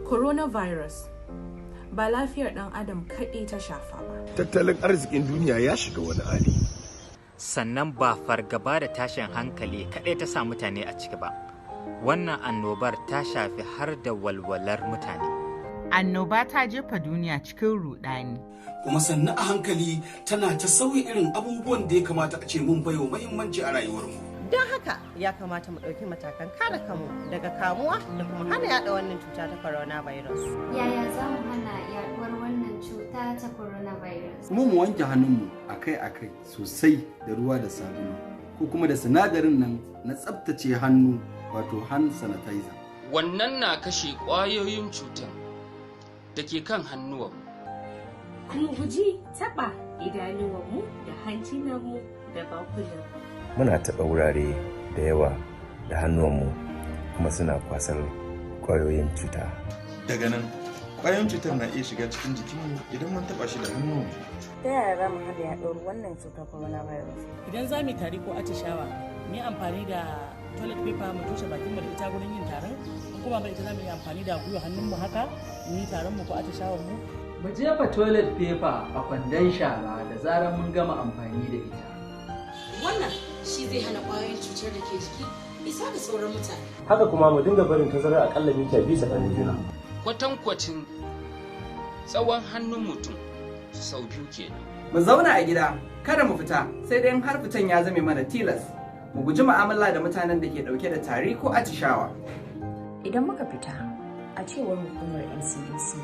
Coronavirus ba lafiyar ɗan adam kaɗai ta shafa ba. Tattalin arzikin duniya ya shiga wani hali. Sannan ba fargaba da tashin hankali kaɗai ta sa mutane a ciki ba. Wannan annobar ta shafi har da walwalar mutane. Annoba ta jefa duniya cikin ruɗani. Kuma sannan a hankali tana ta sauya irin abubuwan da ya kamata a ce mun baiwa muhimmanci a rayuwarmu. Don haka ya kamata mu ɗauki matakan kare kanmu daga kamuwa da kuma hana yaɗa wannan cuta ta coronavirus. Yaya za mu hana yaɗuwar wannan cuta ta coronavirus? Mu wanke hannunmu akai-akai sosai da ruwa da sabulu ko kuma da sinadarin nan na tsaftace hannu wato hand sanitizer. Wannan na kashe ƙwayoyin cutar da ke kan hannuwanmu. Mu guji taɓa idanuwanmu da hancinanmu da bakunanmu. Muna taɓa wurare da yawa da hannuwanmu kuma suna kwasar ƙwayoyin cuta. Daga nan, ƙwayoyin cutar na iya shiga cikin jikinmu idan mun taɓa shi da hannunmu. Ta yaya za mu hana yaɗuwar wannan cutar coronavirus? Idan za mu yi tari ko atishawa, mu yi amfani da toilet paper mu toshe bakinmu da ita gurin yin tarin, kuma ba ita za mu yi amfani da gwiwa hannunmu haka, mu yi tarinmu ko atishawanmu. Mu jefa toilet paper a kwandon shara da zarar mun gama amfani da ita. Wannan shi zai hana ƙwayoyin cutar da ke jiki isa ga sauran mutane. Haka kuma mu dinga barin tazarar akalla mita 2 tsakanin juna. Kwatankwacin tsawon hannun mutum sau 2 kenan. Mu zauna a gida, kada mu fita, sai dai har fitan ya zame mana tilas. Mu guji mu'amala da mutanen da ke dauke da tari ko atishawa. Idan muka fita, a cewar hukumar NCDC,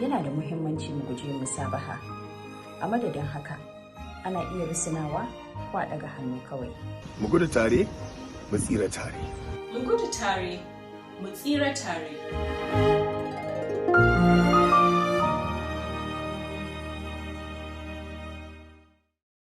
yana da muhimmanci mu guji musabaha. A madadin haka, ana iya risinawa ko a daga hannu kawai. Mu gudu tare, mu tsira tare. Mu gudu tare, mu tsira tare.